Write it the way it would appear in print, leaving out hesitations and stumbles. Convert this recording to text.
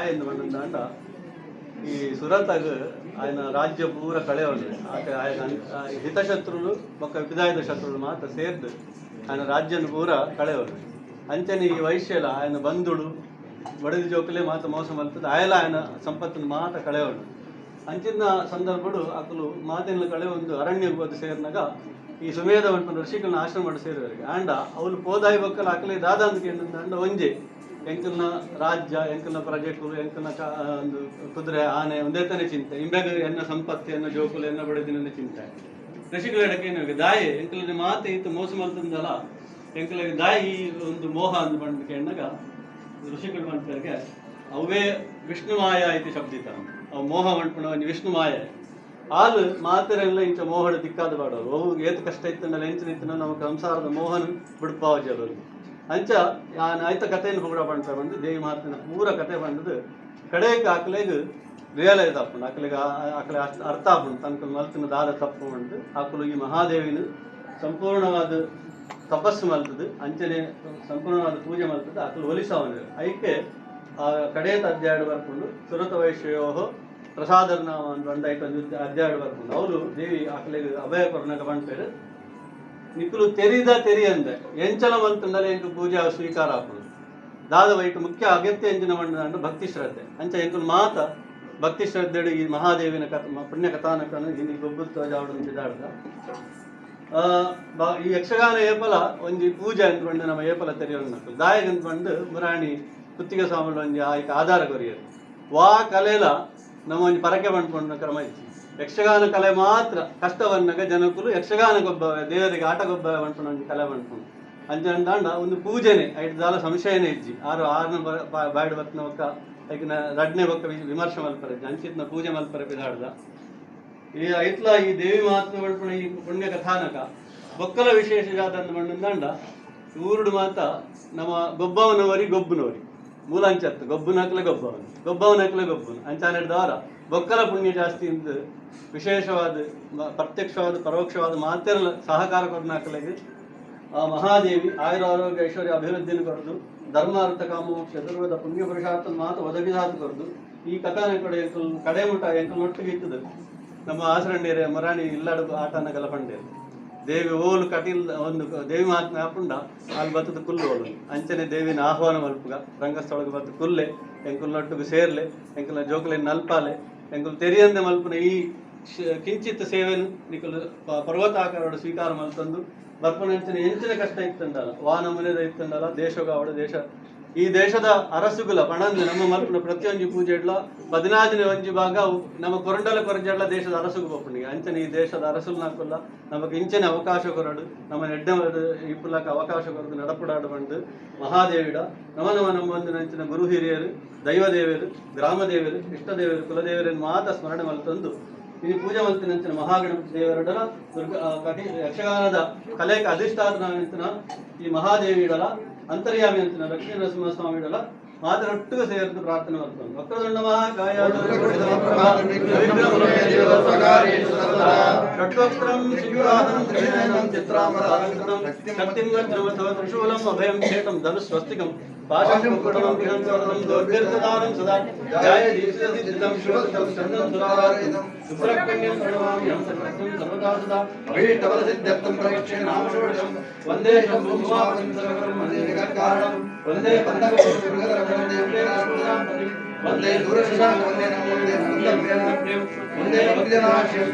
ಎಂದು ಬಂದಂಡ ಈ ಸುರತಗ್ ఆయన ರಾಜ್ಯ ಪೂರ ಕಳೆಯೋದು ఆయన ಹಿತಶತ್ರುలు ఒక విధాయక శత్రువులు మాత్ర సేర్ದು ఆయన రాజ్యాన్ని పూర కಳೆಯೋದು అంచని ఈ వైశ్యల ఆయన బంధుడు ಬಡದಿ ಜೋಕಲೆ ಮಾತ ಮೋಸ ಮಲ್ತದೆ ಆಯಲ ఆయన ಸಂಪತ್ತನ್ನು ಮಾತ ಕಳೆಯೋದು ಅಂಚಿನ ಸಂದರ್ಭಡು ಅಕಲು ಮಾತಿನ ಕಳೆ ಒಂದು ಅರಣ್ಯಕ್ಕೆ ಹೋದ ಸೇರಿನಾಗ ಈ ಸುಮೇಧ ಅನ್ಕೊಂಡು ಋಷಿಗಳನ್ನ ಆಶ್ರಮ ಮಾಡಿ ಸೇರಿದವರಿಗೆ ಆಂಡ ಅವಳು ಪೋದಾಯಿ ಬಕ್ಕಲು ಅಕಲೆ ದಾದಂದಕ್ಕೆ ಅಂಡ ಒಂಜೆ ಎಂಕಲ್ನ ರಾಜ್ಯ ಎಂಕಲ್ನ ಪ್ರಾಜೆಕ್ಟು ಎಂಕಲ್ನ ಒಂದು ಕುದುರೆ ಆನೆ ಒಂದೇ ತಾನೇ ಚಿಂತೆ ಇಂಬೆಗ ಎನ್ನ ಸಂಪತ್ತಿ ಎನ್ನ ಜೋಕುಲು ಎನ್ನ ಬಡದಿನ ಚಿಂತೆ ಋಷಿಗಳ ಎಡಕ್ಕೆ ದಾಯಿ ಎಂಕಲ್ನ ಮಾತೆ ಇತ್ತು ಮೋಸ ಮಲ್ತಂದಲ್ಲ ಎಂಕಲಿಗೆ ದಾಯಿ ಒಂದು ಮೋಹ ಅಂದು ಬಂದಕ್ಕೆ ಎಣ್ಣಗ ಋಷಿಗಳು ಮಾಡ್ತಾರೆ ಅವೇ ವಿಷ್ಣುಮಾಯ ಐತಿ ಶಬ್ದಿತ ಅವು ಮೋಹ ಮಾಡ್ಕೊಂಡು ವಿಷ್ಣುಮಾಯ ಹಾಲು ಮಾತೆರೆಲ್ಲ ಇಂಚ ಮೋಹಡ ದಿಕ್ಕಾದ ಬಾಡೋರು ಅವು ಏತು ಕಷ್ಟ ಇತ್ತಂಡಲ್ಲ ಎಂಚಿನ ಇತ್ತನ ನಮ್ಮ ಸಂಸಾರದ ಮೋಹನ ಬಿಡ್ಪಾವಜರು ಅಂಚ ಆಯ್ತ ಕಥೆಯನ್ನು ಕೂಡ ಬಂಟ ಬಂದು ದೇವಿ ಮಾತಿನ ಪೂರ ಕಥೆ ಬಂದದ್ದು ಕಡೆಗೆ ಆಕಲೆಗೆ ರಿಯಲೈಸ್ ಆಪುಂಡು ಆಕಲಿಗೆ ಆಕಲೆ ಅರ್ಥ ಆಪುಂಡು ತನಕ ಮಲ್ತಿನ ದಾದ ತಪ್ಪು ಬಂದು ಆಕಲು ಈ ಮಹಾದೇವಿನ ಸಂಪೂರ್ಣವಾದ ತಪಸ್ಸು ಮಲ್ತದ್ದು ಅಂಚನೆ ಸಂಪೂರ್ಣವಾದ ಪೂಜೆ ಮಲ್ತದ್ದು ಆಕಲು ಒಲಿಸವನು ಐಕೆ ಆ ಕಡೆಯ ಅಧ್ಯಾಯ ಬರ್ಕೊಂಡು ಸುರತ ವೈಶ್ಯೋಹೋ ಪ್ರಸಾದರ್ನಾಮ ಅಂತ ಐಟೊಂದು ಅಧ್ಯಾಯ ಬರ್ಕೊಂಡು ಅವರು ದೇವಿ ಆಕಲಿಗೆ ಅಭಯ ಕೊರನಾಗ ಬಂಟೇರು ನಿಕ್ಕಲು ತೆರಿ ಅಂದೆ ಎಂಚಲ ಮಂತಂಡಲೆ ಎಂಟು ಪೂಜೆ ಸ್ವೀಕಾರ ಆಪುಂಡು ದಾದ ವೈಟು ಮುಖ್ಯ ಅಗತ್ಯ ಎಂಜಿನ ಮಂಡ ಭಕ್ತಿ ಶ್ರದ್ಧೆ ಅಂಚ ಎಂಕಲು ಮಾತ ಭಕ್ತಿ ಶ್ರದ್ಧೆಡು ಈ ಮಹಾದೇವಿನ ಪುಣ್ಯ ಕಥಾನಕನು ಹಿಂದಿ ಗೊಬ್ಬುತ್ತ ಜಾವಡು ಬಿದ್ದಾಡ್ದ ಈ ಯಕ್ಷಗಾನ ಏಪಲ ಒಂಜಿ ಪೂಜೆ ಅಂದ್ಕೊಂಡು ನಮ್ಮ ಏಪಲ ತೆರೆಯೋದು ದಾಯಗ ಅಂದ್ಕೊಂಡು ಮುರಾಣಿ ಕುತ್ತಿಗೆ ಸ್ವಾಮಿಗಳು ಒಂಜಿ ಆಯ್ಕೆ ಆಧಾರ ಕೊರಿಯರು ವಾ ಕಲೆಲ ನಮ್ಮ ಒಂಜಿ ಪರಕೆ ಬಂಡ್ಕೊಂಡು ಕ್ರಮ ಇತ್ತು ಯಕ್ಷಗಾನ ಕಲೆ ಮಾತ್ರ ಕಷ್ಟವನ್ನಾಗ ಜನಕ್ಕೂ ಯಕ್ಷಗಾನ ಗೊಬ್ಬ ದೇವರಿಗೆ ಆಟ ಗೊಬ್ಬ ಬಂಡ್ಕೊಂಡು ಒಂದು ಕಲೆ ಬಂಡ್ಕೊಂಡು ಅಂಚಂಡ ಒಂದು ಪೂಜೆನೆ ಐದು ದಾಲ ಸಂಶಯನೇ ಇಜ್ಜಿ ಆರನ ಬಾಯ್ಡು ಬತ್ನ ಒಕ್ಕ ಐಕಿನ ರಡ್ನೆ ಒಕ್ಕ ವಿಮರ್ಶೆ ಮಲ್ಪರೆ ಅಂಚಿತ್ನ ಪೂಜೆ ಮಲ್ಪರೆ ಬಿದಾಡ್ದ ಈ ಐತ್ಲ ಈ ದೇವಿ ಮಾತು ಬಂಡ್ಕೊಂಡು ಈ ಪುಣ್ಯ ಕಥಾನಕ ಬೊಕ್ಕಲ ವಿಶೇಷ ಜಾತ ಅಂತ ಬಂದಂಡ ಊರುಡು ಮಾತ ನಮ್ಮ ಗೊಬ್ಬವನವರಿ ಗೊಬ್ಬನವರಿ ಮೂಲಂಚತ್ತು ಗೊಬ್ಬನಕ್ಲೆ ಗೊಬ್ಬವನಕ್ಲೆ ಗೊಬ್ಬನು ಅಂಚಾನೆಡ್ದವರ ಬೊಕ್ಕಲ ಪುಣ್ಯ ಜಾಸ್ತಿ ಅಂತ ವಿಶೇಷವಾದ ಪ್ರತ್ಯಕ್ಷವಾದ ಪರೋಕ್ಷವಾದ ಮಾತೆಲ್ಲ ಸಹಕಾರ ಕೊರನಾಕಲೆಗೆ ಆ ಮಹಾದೇವಿ ಆಯುರ ಆರೋಗ್ಯ ಐಶ್ವರ್ಯ ಅಭಿವೃದ್ಧಿಯನ್ನು ಕೊರದು ಧರ್ಮ ಅರ್ಥ ಕಾಮೋಕ್ಷ ಚತುರ್ವೇದ ಪುಣ್ಯ ಪುರುಷಾರ್ಥ ಮಾತು ಒದಗಿದಾತು ಕೊರದು ಈ ಕಥಾನ ಕಡೆ ಕಡೆ ಮುಟ ಎಂಕಲ್ ಒಟ್ಟಿಗೆ ಇತ್ತದು ನಮ್ಮ ಆಸರಣ್ಯರೇ ಮರಾಣಿ ಇಲ್ಲಾಡು ಆಟನ ಗಲಪಂಡೇರು ದೇವಿ ಓಲು ಕಟಿಲ್ ಒಂದು ದೇವಿ ಮಾತನ್ನ ಹಾಪುಂಡ ಅಲ್ಲಿ ಬತ್ತದ ಕುಲ್ಲು ಓಲು ಅಂಚನೆ ದೇವಿನ ಆಹ್ವಾನ ಮಲ್ಪುಗ ರಂಗಸ್ಥಳಕ್ಕೆ ಬತ್ತು ಕುಲ್ಲೆ ಎಂಕುಲ್ನೊಟ್ಟಿಗೆ ಸೇರ್ಲೆ ಎಂಕುಲ ಜೋಕುಲೆ ನಲ್ಪಾಲೆ ಎಂಕುಲು ತೆರಿಯಂದೆ ಮಲ್ಪುನ ಈ ಕಿಂಚಿತ್ ಸೇವೆನು ನಿಕಲು ಪರ್ವತಾಕಾರಡು ಸ್ವೀಕಾರ ಮಲ್ತಂದು ಬರ್ಪನಂಚಿನ ಎಂಚಿನ ಕಷ್ಟ ಇತ್ತಂಡಲ್ಲ ವಾನ ಮುನೆದ ಇತ್ತಂಡಲ್ಲ ದೇಶಗ ಅವಳ ದೇಶ ಈ ದೇಶದ ಅರಸುಗುಲ ಪಣಂದು ನಮ್ಮ ಮಲ್ಪನ ಪ್ರತಿಯೊಂದು ಪೂಜೆ ಇಡ್ಲ 14ನೇ ಒಂಜಿ ಭಾಗ ನಮ್ಮ ಕೊರಂಡಲ ಕೊರಜಡ್ಲ ದೇಶದ ಅರಸುಗು ಬಪ್ಪನಿಗೆ ಅಂಚನೆ ಈ ದೇಶದ ಅರಸುಲ್ ನಾಕುಲ್ಲ ನಮಗೆ ಇಂಚನೆ ಅವಕಾಶ ಕೊರಡು ನಮ್ಮ ನೆಡ್ಡೆ ಇಪ್ಪುಲಕ ಅವಕಾಶ ಕೊರಡು ನಡಪುಡಾಡು ಬಂದು ಮಹಾದೇವಿಡ ನಮ್ಮ ಒಂದು ನಂಚಿನ ಗುರು ಹಿರಿಯರು ದೈವ ದೇವರು ಗ್ರಾಮ ದೇವರು ಇಷ್ಟ ದೇವರು ಕುಲದೇವರನ್ನು ಮಾತ್ರ ಸ್ಮರಣೆ ಮಲ್ತಂದು ಇದು ಪೂಜೆ ಮಲ್ತಿನಂಚಿನ ಮಹಾಗಣಪತಿ ದೇವರಡಲ ಯಕ್ಷಗಾನದ ಕಲೆಗೆ ಅಧಿಷ್ಠಾನ ಈ ಮಹಾದೇವಿಡಲ ಅಂತರ್ಯಾಮಿ ಅಂತಿನ ಲಕ್ಷ್ಮೀ ನರಸಿಂಹಸ್ವಾಮಿಡಲ ಮಾತರೊಟ್ಟಿಗೆ ಸೇರಿದು ಪ್ರಾರ್ಥನೆ ಮಾಡ್ಕೊಂಡು ವಕ್ರದುಂಡ ಮಹಾಕಾಯ ಷಟ್ವಕ್ತ್ರಂ ಶಿವರಾಧನಂ ತ್ರಿನಯನಂ ಚಿತ್ರಾಂಬರಾಕೃತಂ ಶಕ್ತಿಂ ಗಂಧರ್ವತವ ತ್ರಿಶೂಲಂ ಅಭಯಂ ಶೇಟಂ ಧನುಸ್ವಸ್ತಿಕಂ ಪಾಶಂ ಮುಕುಟಂ ವಿಹಂಸವರದಂ ದೌರ್ಭ್ಯರ್ಥದಾನಂ ಸದಾ ಜಾಯ ದೀಪ್ತಿದಿದಂ ಶಿವದಂ ಚಂದಂ ಸುರಾರಾಧಿತಂ ಸುಬ್ರಹ್ಮಣ್ಯಂ ಪ್ರಣಮಾಮ್ಯಹಂ ಸರ್ವತ್ರಂ ಸರ್ವದಾ ಸದಾ ಅಭೀಷ್ಟವರ ಸಿದ್ಧರ್ಥಂ ಪ್ರವಕ್ಷ್ಯೆ ನಾಮ ಷೋಡಶಂ ವಂದೇ ಶಂಭುಂ ಉಮಾಪತಿಂ ಸರ್ವಕಂ ವಂದೇ ಜಗತ್ಕಾರಣಂ ವಂದೇ ವಂದೇ ದೂರಶಿಶಾಂ ವಂದೇ ನಮೋ ವಂದೇ ವಂದೇ ಭಕ್ತಿಜನಾಶಿಂ